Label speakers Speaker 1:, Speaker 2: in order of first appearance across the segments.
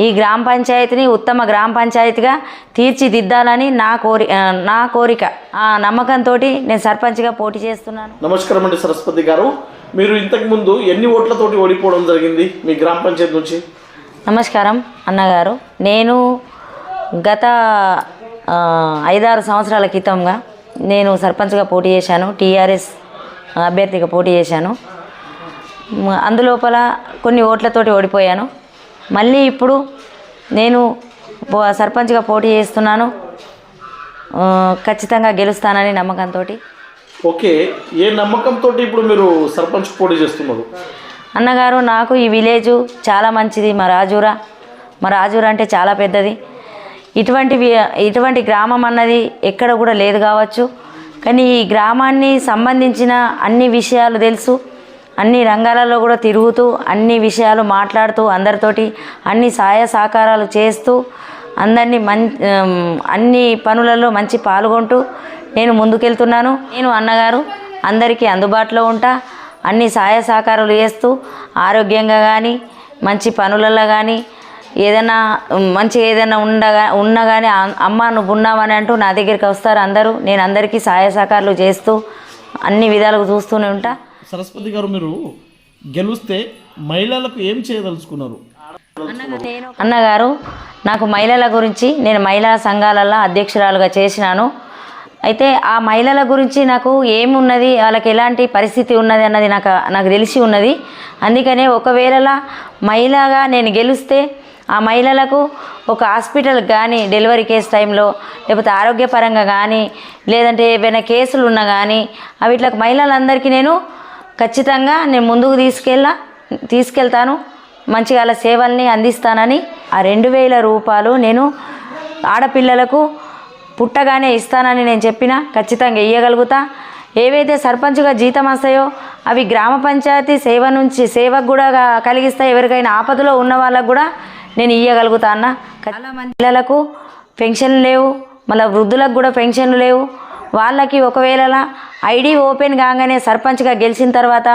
Speaker 1: ఈ గ్రామ పంచాయతీని ఉత్తమ గ్రామ పంచాయతీగా తీర్చిదిద్దాలని నా కోరిక. ఆ నమ్మకంతో నేను సర్పంచ్గా పోటీ చేస్తున్నాను.
Speaker 2: నమస్కారం అండి సరస్వతి గారు, మీరు ఇంతకుముందు ఎన్ని ఓట్లతోటి ఓడిపోవడం జరిగింది మీ గ్రామ పంచాయతీ నుంచి?
Speaker 1: నమస్కారం అన్నగారు, నేను గత 5-6 సంవత్సరాల క్రితంగా నేను సర్పంచ్గా పోటీ చేశాను. టీఆర్ఎస్ అభ్యర్థిగా పోటీ చేశాను. అందులోపల కొన్ని ఓట్లతోటి ఓడిపోయాను. మళ్ళీ ఇప్పుడు నేను సర్పంచ్గా పోటీ చేస్తున్నాను. ఖచ్చితంగా గెలుస్తానని నమ్మకంతో.
Speaker 2: ఓకే, ఏ నమ్మకంతో ఇప్పుడు మీరు సర్పంచ్ పోటీ చేస్తున్నారు?
Speaker 1: అన్నగారు, నాకు ఈ విలేజు చాలా మంచిది. మా రాజూరా అంటే చాలా పెద్దది. ఇటువంటి గ్రామం అన్నది ఎక్కడ కూడా లేదు కావచ్చు. కానీ ఈ గ్రామాన్ని సంబంధించిన అన్ని విషయాలు తెలుసు. అన్ని రంగాలలో కూడా తిరుగుతూ అన్ని విషయాలు మాట్లాడుతూ అందరితోటి అన్ని సహాయ సహకారాలు చేస్తూ అందరినీ అన్ని పనులలో మంచి పాల్గొంటూ నేను ముందుకెళ్తున్నాను. నేను అన్నగారు అందరికీ అందుబాటులో ఉంటా. అన్ని సహాయ సహకారాలు చేస్తూ ఆరోగ్యంగా కానీ మంచి పనులలో కానీ ఏదైనా ఉన్నా కానీ అమ్మ నువ్వు ఉన్నావని అంటూ నా దగ్గరికి వస్తారు అందరూ. నేను అందరికీ సహాయ సహకారాలు చేస్తూ అన్ని విధాలుగా చూస్తూనే ఉంటా.
Speaker 2: సరస్వతి గారు, మీరు గెలిస్తే మహిళలకు ఏం చేయదలుచుకున్నారు?
Speaker 1: అన్నగారు, నాకు మహిళల గురించి నేను మహిళా సంఘాలలో అధ్యక్షురాలుగా చేసినాను. అయితే ఆ మహిళల గురించి నాకు ఏమున్నది, వాళ్ళకి ఎలాంటి పరిస్థితి ఉన్నది అన్నది నాకు తెలిసి ఉన్నది. అందుకనే ఒకవేళ మహిళగా నేను గెలిస్తే ఆ మహిళలకు ఒక హాస్పిటల్ కానీ డెలివరీ కేసు టైంలో లేకపోతే ఆరోగ్యపరంగా కానీ లేదంటే ఏవైనా కేసులు ఉన్నా కానీ అవిట్లకు మహిళలందరికీ నేను ఖచ్చితంగా ముందుకు తీసుకెళ్తాను. మంచిగా వాళ్ళ సేవల్ని అందిస్తానని ఆ 2000 రూపాయలు నేను ఆడపిల్లలకు పుట్టగానే ఇస్తానని నేను చెప్పిన ఖచ్చితంగా ఇవ్వగలుగుతా. ఏవైతే సర్పంచ్గా జీతం వస్తాయో అవి గ్రామ పంచాయతీ సేవకు కూడా కలిగిస్తాయి. ఎవరికైనా ఆపదలో ఉన్న వాళ్ళకు కూడా నేను ఇవ్వగలుగుతా అన్న. చాలా మంది పిల్లలకు పెన్షన్లు లేవు, మళ్ళీ వృద్ధులకు కూడా పెన్షన్లు లేవు. వాళ్ళకి ఒకవేళ ఐడి ఓపెన్ కాగానే సర్పంచ్గా గెలిచిన తర్వాత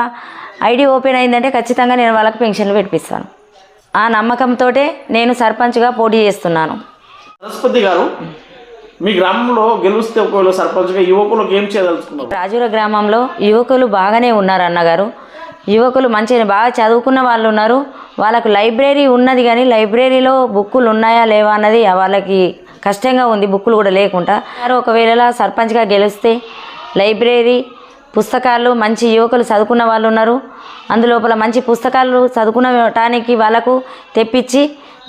Speaker 1: ఐడి ఓపెన్ అయిందంటే ఖచ్చితంగా నేను వాళ్ళకి పెన్షన్లు పెట్టిస్తాను. ఆ నమ్మకంతో నేను సర్పంచ్గా పోటీ చేస్తున్నాను.
Speaker 2: సరస్వతి గారు, మీ గ్రామంలో గెలిస్తే ఒకవేళ సర్పంచ్గా యువకులకు ఏం చేయదలుచుకున్నారు?
Speaker 1: రాజూర గ్రామంలో యువకులు బాగానే ఉన్నారు అన్నగారు. యువకులు మంచిగా బాగా చదువుకున్న వాళ్ళు ఉన్నారు. వాళ్ళకు లైబ్రరీ ఉన్నది కానీ లైబ్రరీలో బుక్కులు ఉన్నాయా లేవా అన్నది వాళ్ళకి కష్టంగా ఉంది, బుక్కులు కూడా లేకుండా. ఒకవేళ సర్పంచ్గా గెలిస్తే లైబ్రరీ పుస్తకాలు మంచి యువకులు చదువుకున్న వాళ్ళు ఉన్నారు. అందులోపల మంచి పుస్తకాలు చదువుకునటానికి వాళ్ళకు తెప్పించి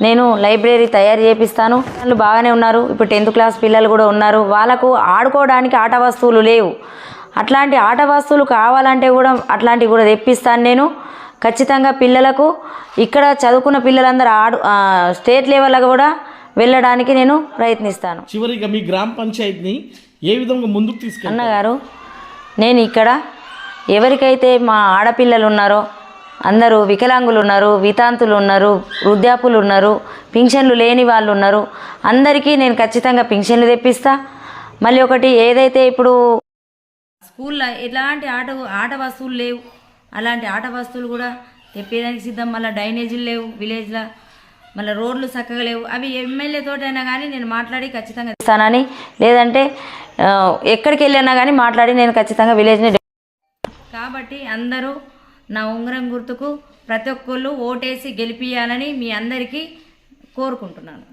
Speaker 1: నేను లైబ్రరీ తయారు చేపిస్తాను. వాళ్ళు బాగానే ఉన్నారు. ఇప్పుడు 10th క్లాస్ పిల్లలు కూడా ఉన్నారు. వాళ్ళకు ఆడుకోవడానికి ఆట వస్తువులు లేవు. అట్లాంటి ఆట వస్తువులు కావాలంటే కూడా అట్లాంటివి కూడా తెప్పిస్తాను నేను. ఖచ్చితంగా పిల్లలకు ఇక్కడ చదువుకున్న పిల్లలందరూ స్టేట్ లెవెల్లో కూడా వెళ్ళడానికి నేను ప్రయత్నిస్తాను.
Speaker 2: చివరిగా మీ గ్రామ పంచాయతీని ఏ విధంగా ముందుకు తీసుకెళ్తారు?
Speaker 1: అన్నగారు, నేను ఇక్కడ ఎవరికైతే మా ఆడపిల్లలు ఉన్నారో అందరూ వికలాంగులు ఉన్నారు, వితాంతులు ఉన్నారు, వృద్ధాపులు ఉన్నారు, పింఛన్లు లేని వాళ్ళు ఉన్నారు. అందరికీ నేను ఖచ్చితంగా పింఛన్లు తెప్పిస్తా. మళ్ళీ ఒకటి ఏదైతే ఇప్పుడు స్కూల్లో ఎలాంటి ఆట వస్తువులు లేవు, అలాంటి ఆట వస్తువులు కూడా తెప్పేదానికి సిద్ధం. మళ్ళీ డ్రైనేజీలు లేవు విలేజ్లో, మళ్ళీ రోడ్లు చక్కగా లేవు. అవి ఎమ్మెల్యే తోటైనా కానీ నేను మాట్లాడి ఖచ్చితంగా ఇస్తానని, లేదంటే ఎక్కడికి వెళ్ళినా కానీ మాట్లాడి నేను ఖచ్చితంగా విలేజ్ని. కాబట్టి అందరూ నా ఉంగరం గుర్తుకు ప్రతి ఒక్కళ్ళు ఓటేసి గెలిపియాలని మీ అందరికీ కోరుకుంటున్నాను.